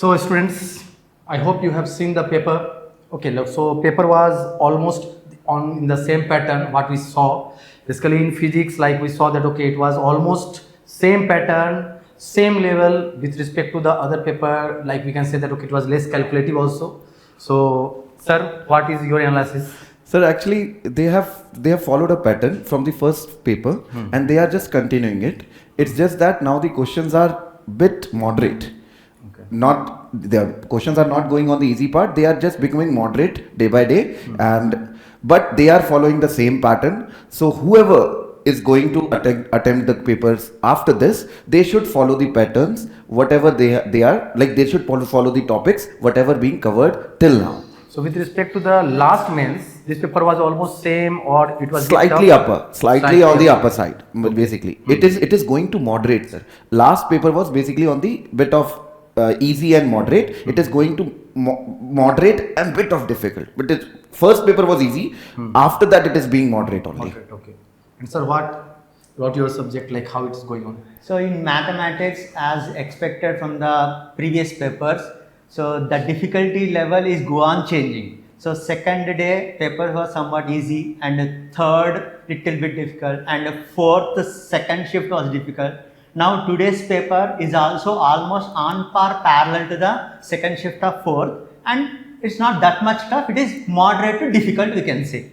So students, I hope you have seen the paper. Okay, look, so paper was almost on in the same pattern what we saw. Basically in physics, like we saw that okay, it was almost same pattern, same level with respect to the other paper. Like we can say that okay, it was less calculative also. So sir, what is your analysis? Sir, actually, they have followed a pattern from the first paper, and they are just continuing it. It's just that now the questions are bit moderate. Okay. Not the questions are not going on the easy part. They are just becoming moderate day by day, but they are following the same pattern. So whoever is going to attempt the papers after this, they should follow the patterns, whatever they are like. They should follow the topics, whatever being covered till now. So with respect to the last mains, this paper was almost same or it was Slightly upper, slightly on the upper side. Basically, it is going to moderate, sir. Last paper was basically on the bit of easy and moderate. It is going to moderate and bit of difficult. But first paper was easy. After that, it is being moderate only. Moderate, okay. And sir, what your subject, like how it is going on? So in mathematics, as expected from the previous papers, so the difficulty level is go on changing. So second day paper was somewhat easy, and third little bit difficult, and fourth second shift was difficult. Now today's paper is also almost on par parallel to the second shift of fourth, and it's not that much tough. It is moderate to difficult, we can say.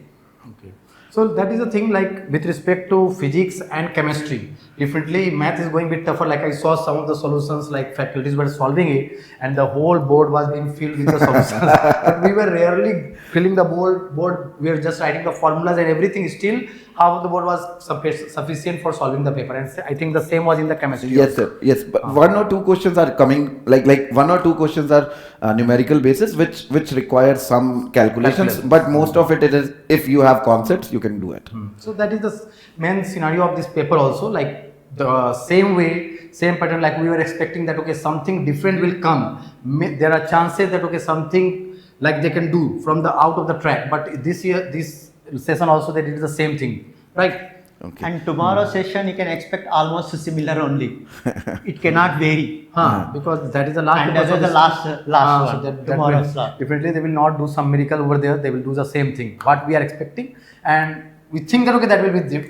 Okay. So that is the thing, like with respect to physics and chemistry, differently math is going a bit tougher. Like I saw some of the solutions, like faculties were solving it and the whole board was being filled with the solutions. But we were rarely filling the board, we were just writing the formulas and everything. Still half of the board was sufficient for solving the paper, and I think the same was in the chemistry. Yes, sir. Yes, but one or two questions are coming, like one or two questions are numerical basis, which require some calculations. But most of it is, if you have concepts, you can do it. So that is the main scenario of this paper also, like the same way, same pattern, like we were expecting that okay, something different will come. There are chances that okay, something like they can do from the out of the track, but this session also they did the same thing, right? Okay. And tomorrow's session you can expect almost similar only. It cannot vary. Because that is the last And paper, that is the last one. that Tomorrow's means last. definitely they will not do some miracle over there, they will do the same thing what we are expecting, and we think that okay, that will be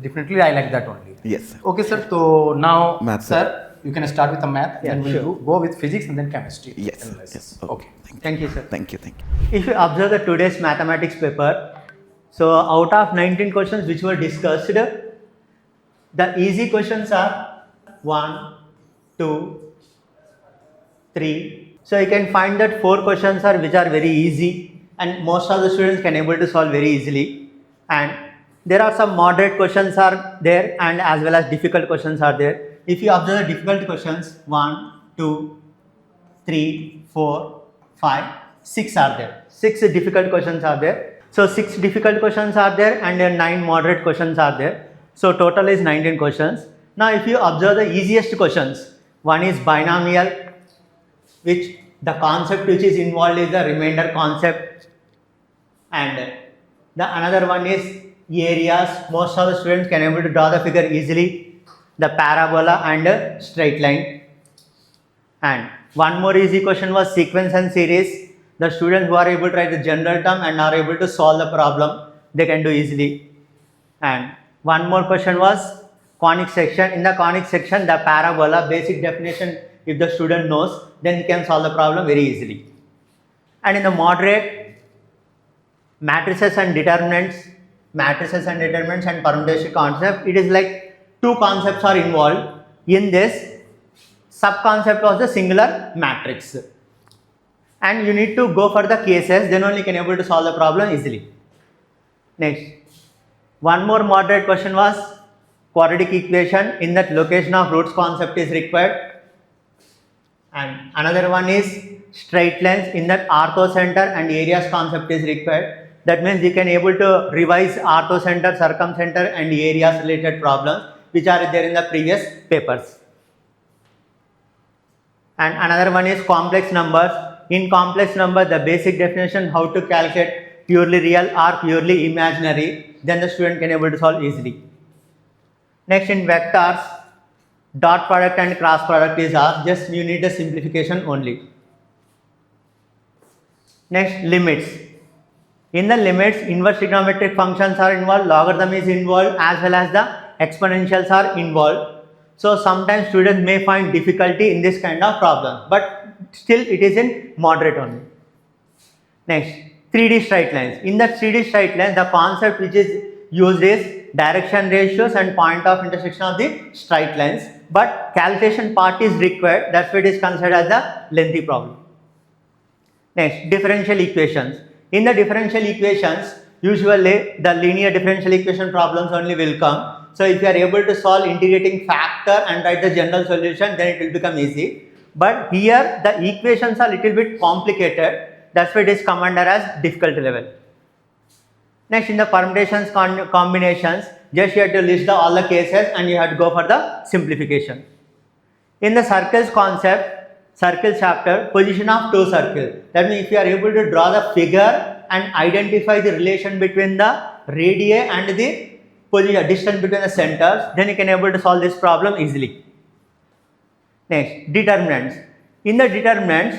differently. I like that only. Yes, sir. Okay sir, so now Math, sir, you can start with the math, Yeah, then we'll sure. go with physics and then chemistry. Yes. analysis. Yes. Okay. Thank you, sir. Thank you. If you observe the today's mathematics paper, so out of 19 questions which were discussed, the easy questions are 1, 2, 3. So you can find that 4 questions are which are very easy, and most of the students can able to solve very easily. And there are some moderate questions are there, and as well as difficult questions are there. If you observe the difficult questions, 1, 2, 3, 4, 5, 6 are there. 6 difficult questions are there. So 6 difficult questions are there, and then 9 moderate questions are there. So total is 19 questions. Now if you observe the easiest questions, one is binomial, which the concept which is involved is the remainder concept, and the another one is areas. Most of the students can able to draw the figure easily, the parabola and straight line. And one more easy question was sequence and series. The students who are able to write the general term and are able to solve the problem, they can do easily. And one more question was conic section. In the conic section, the parabola basic definition, if the student knows, then he can solve the problem very easily. And in the moderate, matrices and determinants and permutation concept, it is like 2 concepts are involved. In this, sub-concept was the singular matrix. And you need to go for the cases, then only you can able to solve the problem easily. Next, one more moderate question was quadratic equation. In that, location of roots concept is required. And another one is straight lines. In that, orthocenter and areas concept is required. That means you can able to revise orthocenter, circumcenter and areas related problems which are there in the previous papers. And another one is complex numbers. In complex number, the basic definition how to calculate purely real or purely imaginary, then the student can able to solve easily. Next, in vectors, dot product and cross product is asked, just you need a simplification only. Next, limits. In the limits, inverse trigonometric functions are involved, logarithm is involved, as well as the exponentials are involved. So sometimes students may find difficulty in this kind of problem, but still it is in moderate only. Next, 3D straight lines. In the 3D straight lines, the concept which is used is direction ratios and point of intersection of the straight lines, but calculation part is required, that's why it is considered as a lengthy problem. Next, differential equations. In the differential equations, usually the linear differential equation problems only will come. So if you are able to solve integrating factor and write the general solution, then it will become easy. But here the equations are little bit complicated. That's why it is come under as difficulty level. Next, in the permutations combinations, just you have to list all the cases and you have to go for the simplification. In the circles concept, circle chapter, position of two circles. That means if you are able to draw the figure and identify the relation between the radii and the position, distance between the centers, then you can able to solve this problem easily. Next, determinants. In the determinants,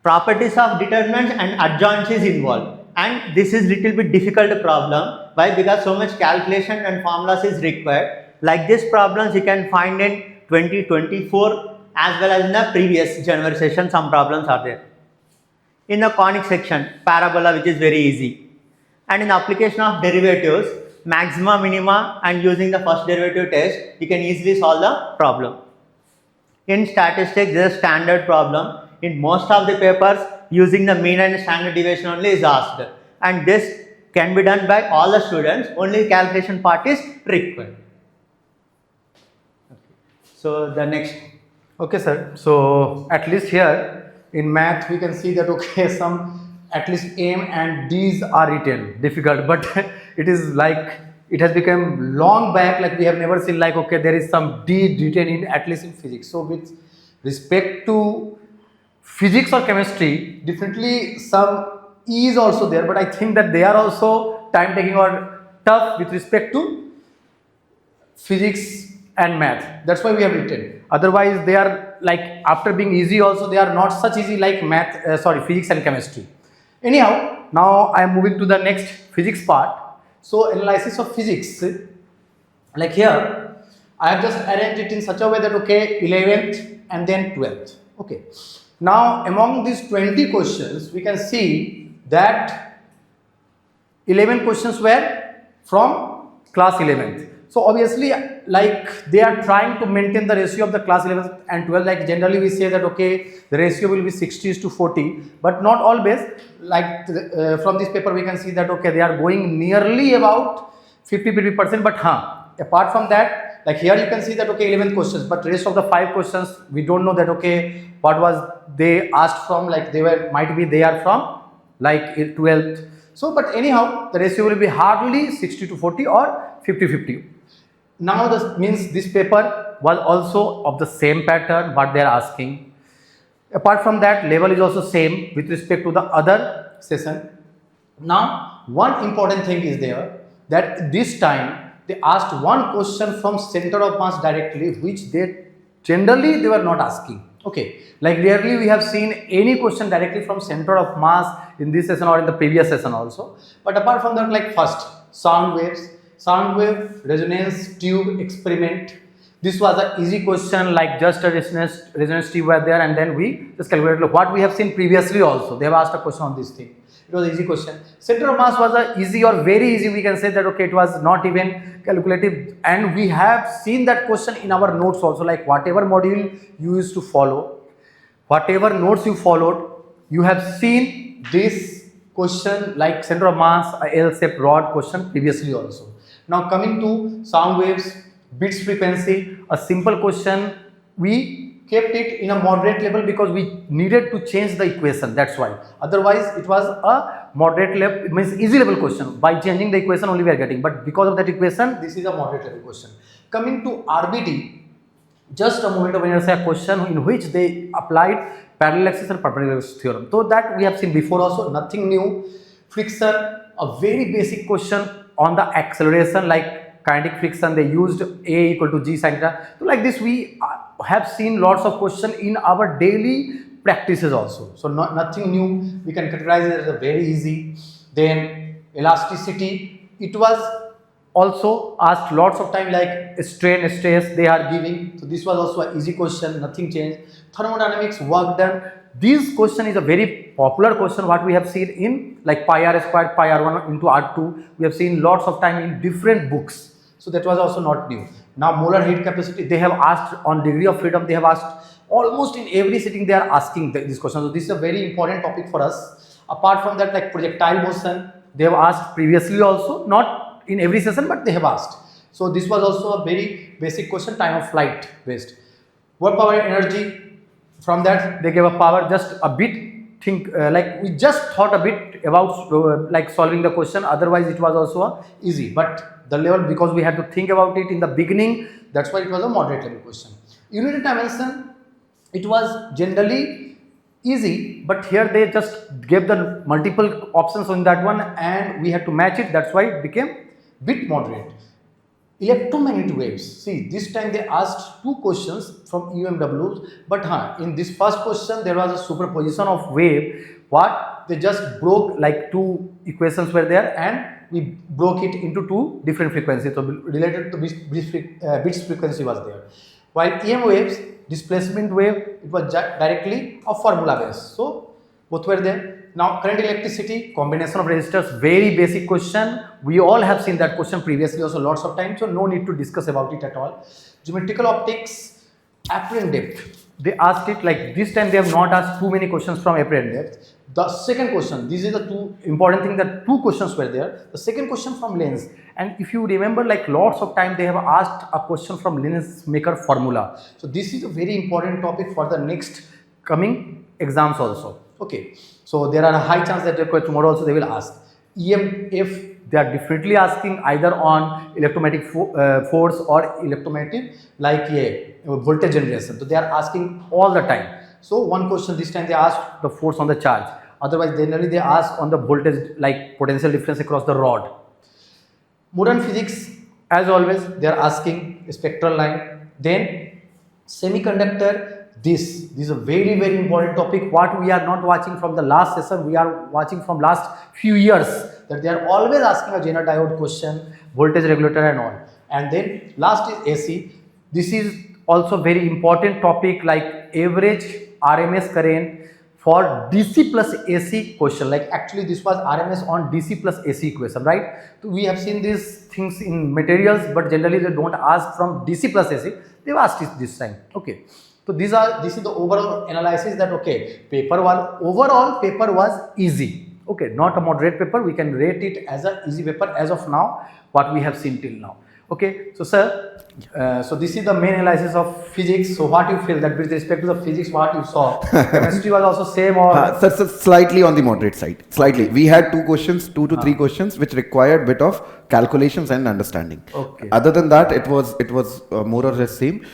properties of determinants and adjoints is involved, and this is little bit difficult problem. Why? Because so much calculation and formulas is required. Like this problems you can find in 2024 as well as in the previous January session, some problems are there. In the conic section, parabola, which is very easy, and in the application of derivatives, maxima, minima, and using the first derivative test, you can easily solve the problem. In statistics, this is a standard problem. In most of the papers, using the mean and standard deviation only is asked, and this can be done by all the students, only calculation part is required. So the next. Okay, sir. So at least here in math we can see that okay, some at least M and D's are written difficult, but it is like it has become long back, like we have never seen like okay, there is some D written in at least in physics. So with respect to physics or chemistry, differently some E is also there, but I think that they are also time taking or tough with respect to physics and math. That's why we have written. Otherwise they are like after being easy also they are not such easy like math, physics and chemistry. Anyhow, now I am moving to the next physics part. So analysis of physics, like here I have just arranged it in such a way that okay, 11th and then 12th. Okay. Now among these 20 questions we can see that 11 questions were from class 11th. So obviously like they are trying to maintain the ratio of the class 11th and 12th. Like generally we say that okay, the ratio will be 60:40, but not always. Like from this paper we can see that okay, they are going nearly about 50%, but apart from that, like here you can see that okay, 11 questions, but rest of the 5 questions we don't know that okay, what was they asked from, like they were might be they are from like 12th. So but anyhow the ratio will be hardly 60:40 or 50:50. Now this means this paper was also of the same pattern what they are asking. Apart from that, level is also same with respect to the other session. Now one important thing is there that this time they asked one question from center of mass directly, which they generally they were not asking. Okay, like rarely we have seen any question directly from center of mass in this session or in the previous session also. But apart from that, like first sound wave resonance tube experiment. This was an easy question, like just a resonance tube were there and then we just calculated what we have seen previously also. They have asked a question on this thing. It was an easy question. Center of mass was a easy or very easy, we can say that okay, it was not even calculative, and we have seen that question in our notes also. Like whatever module you used to follow, whatever notes you followed, you have seen this question like center of mass L-shaped rod question previously also. Now coming to sound waves, bits frequency, a simple question. We kept it in a moderate level because we needed to change the equation, that's why. Otherwise it was a moderate level, it means easy level question. By changing the equation only we are getting, but because of that equation this is a moderate level question. Coming to RBT, just a moment of inertia question in which they applied parallel axis and perpendicular axis theorem. So that we have seen before also, nothing new. Friction, a very basic question on the acceleration, like kinetic friction, they used A = G sin theta. So like this we have seen lots of questions in our daily practices also. So nothing new, we can categorize it as a very easy. Then elasticity, it was also asked lots of time, like strain, stress they are giving. So this was also an easy question, nothing changed. Thermodynamics, work done. This question is a very popular question what we have seen in like pi r squared, pi r1 into r2. We have seen lots of time in different books. So that was also not new. Now molar heat capacity, they have asked on degree of freedom, they have asked almost in every sitting they are asking this question. So this is a very important topic for us. Apart from that, like projectile motion, they have asked previously also, not in every session, but they have asked. So this was also a very basic question, time of flight based. Work power energy, from that they gave a power just a bit, like we just thought a bit about like solving the question, otherwise it was also easy, but the level, because we had to think about it in the beginning, that's why it was a moderate level question. Unit dimension, it was generally easy, but here they just gave the multiple options on that one and we had to match it, that's why it became bit moderate. Electromagnetic waves, see this time they asked two questions from UMWs, but in this first question there was a superposition of wave, what they just broke, like two equations were there and we broke it into two different frequencies, so related to bits frequency was there. While EM waves, displacement wave, it was directly a formula based, so both were there. Now current electricity, combination of resistors, very basic question, we all have seen that question previously also lots of times, so no need to discuss about it at all. Geometrical optics, apparent depth, they asked it, like this time they have not asked too many questions from apparent depth. The second question, this is the two important thing, that two questions were there. The second question from lens, and if you remember, like lots of time they have asked a question from lens maker formula. So this is a very important topic for the next coming exams also. Okay, so there are a high chance that tomorrow also they will ask. EMF, they are differently asking either on electromagnetic force or electromagnetic like voltage generation. So they are asking all the time. So one question this time they asked the force on the charge. Otherwise generally they ask on the voltage, like potential difference across the rod. Modern physics, as always, they are asking spectral line. Then semiconductor, this is a very, very important topic. What we are not watching from the last session, we are watching from last few years, that they are always asking a Zener diode question, voltage regulator and all. And then last is AC. This is also very important topic, like average RMS current for DC plus AC question. Like actually this was RMS on DC plus AC equation, right? So we have seen these things in materials, but generally they don't ask from DC plus AC. They've asked it this time. Okay. So this is the overall analysis, that okay, overall paper was easy. Okay, not a moderate paper, we can rate it as an easy paper as of now, what we have seen till now. Okay, so sir, so this is the main analysis of physics. So what you feel that with respect to the physics, what you saw, chemistry was also same or? So slightly on the moderate side, slightly. We had two to three questions which required bit of calculations and understanding. Okay. Other than that, it was more or less same.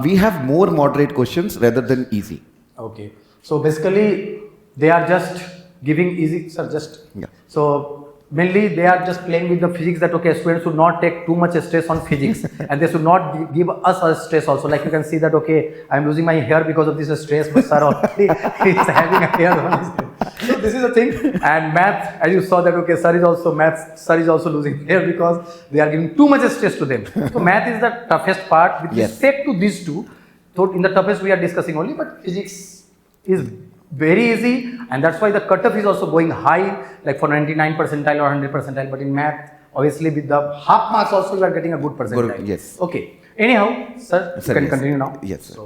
We have more moderate questions rather than easy. Okay. So basically, they are just giving easy, sir. Yeah. So mainly they are just playing with the physics, that okay, students should not take too much stress on physics and they should not give us a stress also. Like you can see that okay, I am losing my hair because of this stress, but sir already is having a hair on his head. So this is the thing. And math, as you saw that okay, sir is also losing hair because they are giving too much stress to them. So math is the toughest part with respect to these two. So in the toughest we are discussing only, but physics is very easy, and that's why the cutoff is also going high, like for 99 percentile or 100 percentile. But in math, obviously with the half marks also you are getting a good percentile. Good, yes. Okay. Anyhow, sir, you can continue now. Yes.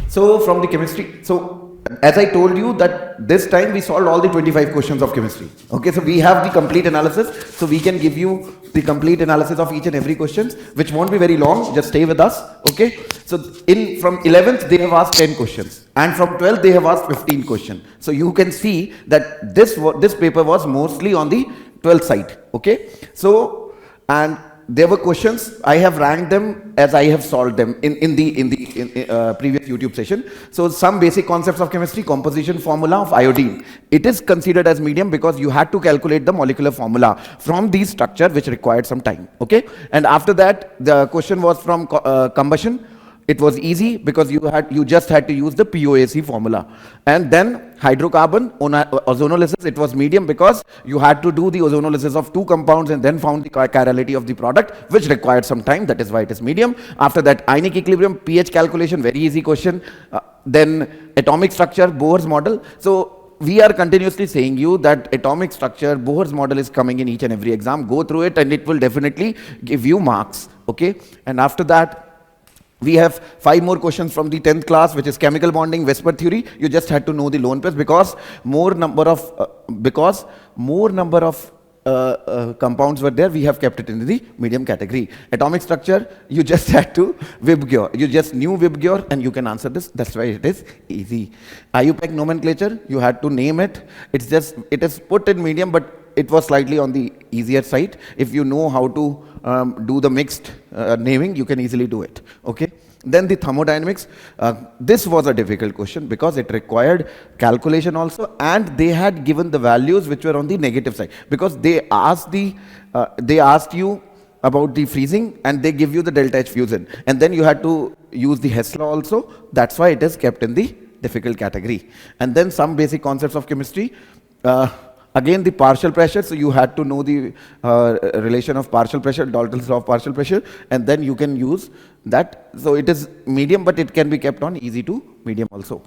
So from the chemistry, so as I told you that this time we solved all the 25 questions of chemistry. Okay, so we have the complete analysis, so we can give you the complete analysis of each and every question, which won't be very long. Just stay with us. Okay. So from 11th they have asked 10 questions, and from 12th they have asked 15 questions. So you can see that this paper was mostly on the 12th side. Okay. So and there were questions, I have ranked them as I have solved them in the previous YouTube session. So some basic concepts of chemistry, composition formula of iodine. It is considered as medium because you had to calculate the molecular formula from these structure, which required some time. Okay. And after that, the question was from combustion. It was easy because you just had to use the POAC formula. And then hydrocarbon ozonolysis, it was medium because you had to do the ozonolysis of two compounds and then found the chirality of the product, which required some time. That is why it is medium. After that, ionic equilibrium, pH calculation, very easy question. Then atomic structure, Bohr's model. So we are continuously saying you that atomic structure, Bohr's model is coming in each and every exam. Go through it and it will definitely give you marks. Okay. And after that, we have 5 more questions from the 10th class, which is chemical bonding, Vesper theory. You just had to know the lone pairs because more number of compounds were there. We have kept it in the medium category. Atomic structure, you just had to Vibgyor. You just knew Vibgyor and you can answer this. That's why it is easy. IUPAC nomenclature, you had to name it. It is put in medium, but it was slightly on the easier side. If you know how to do the mixed naming, you can easily do it. Okay. Then the thermodynamics, this was a difficult question because it required calculation also, and they had given the values which were on the negative side because they asked you about the freezing and they give you the delta H fusion, and then you had to use the Hess law also. That's why it is kept in the difficult category. And then some basic concepts of chemistry. Again, the partial pressure, so you had to know the relation of partial pressure, Dalton's law of partial pressure, and then you can use that. So it is medium, but it can be kept on easy to medium also.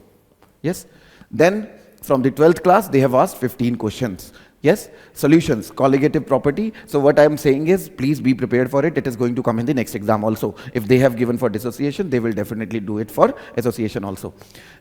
Yes. Then from the 12th class, they have asked 15 questions. Yes. Solutions, colligative property. So what I am saying is, please be prepared for it. It is going to come in the next exam also. If they have given for dissociation, they will definitely do it for association also.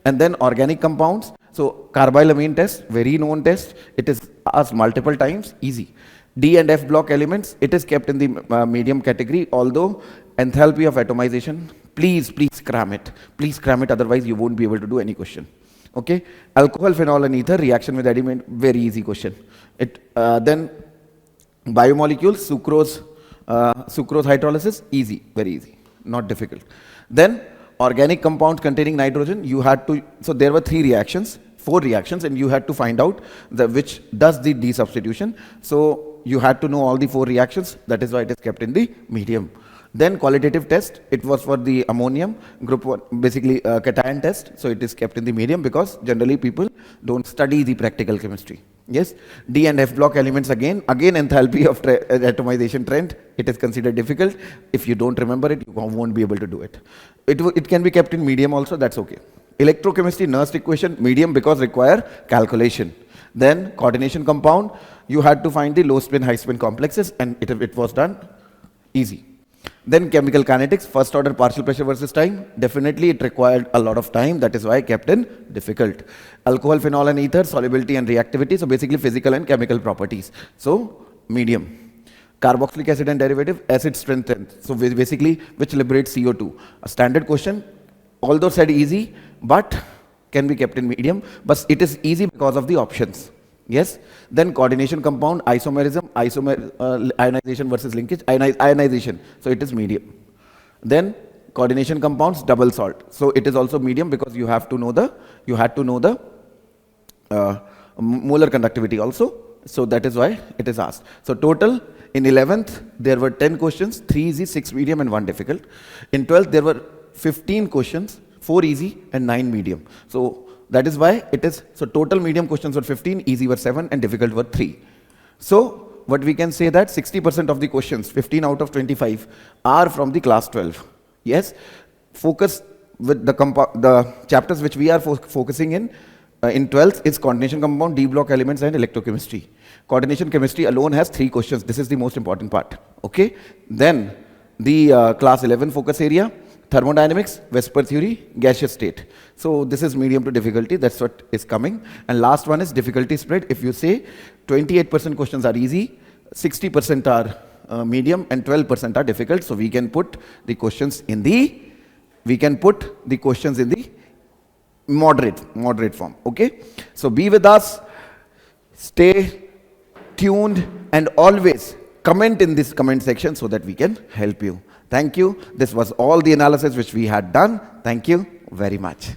And then organic compounds. So carbylamine test, very known test. It is asked multiple times, easy. D and F block elements, it is kept in the medium category, although enthalpy of atomization, please cram it. Please cram it, otherwise you won't be able to do any question. Okay. Alcohol, phenol and ether, reaction with adamant, very easy question. Then biomolecules, sucrose hydrolysis, easy, very easy, not difficult. Then organic compounds containing nitrogen, you had to, so there were 4 reactions, and you had to find out which does the desubstitution. So you had to know all the 4 reactions. That is why it is kept in the medium. Then qualitative test, it was for the ammonium group 1, basically cation test. So it is kept in the medium because generally people don't study the practical chemistry. Yes. D and F block elements, again enthalpy of atomization trend, it is considered difficult. If you don't remember it, you won't be able to do it. It can be kept in medium also, that's okay. Electrochemistry, Nernst equation, medium because require calculation. Then coordination compound, you had to find the low spin, high spin complexes, and it was done easy. Then chemical kinetics, first order partial pressure versus time, definitely it required a lot of time, that is why kept in difficult. Alcohol, phenol and ether, solubility and reactivity, so basically physical and chemical properties, so medium. Carboxylic acid and derivative, acid strength, so basically which liberates CO2. A standard question, although said easy, but can be kept in medium, but it is easy because of the options. Yes. Then coordination compound, isomerism, ionization versus linkage, ionization, so it is medium. Then coordination compounds, double salt, so it is also medium because you had to know the molar conductivity also, so that is why it is asked. So total in 11th there were 10 questions, 3 easy, 6 medium and 1 difficult. In 12th there were 15 questions, 4 easy and 9 medium. So that is why it is, so total medium questions were 15, easy were 7 and difficult were 3. So what we can say that 60% of the questions, 15 out of 25 are from the class 12. Yes, focus with the chapters which we are focusing in 12th is coordination compound, D block elements and electrochemistry. Coordination chemistry alone has 3 questions. This is the most important part. Okay. Then the class 11 focus area, thermodynamics, Vesper theory, gaseous state. So this is medium to difficulty, that's what is coming. And last one is difficulty spread. If you say 28% questions are easy, 60% are medium and 12% are difficult. So we can put the questions in the moderate form. Okay. So be with us, stay tuned and always comment in this comment section so that we can help you. Thank you. This was all the analysis which we had done. Thank you very much.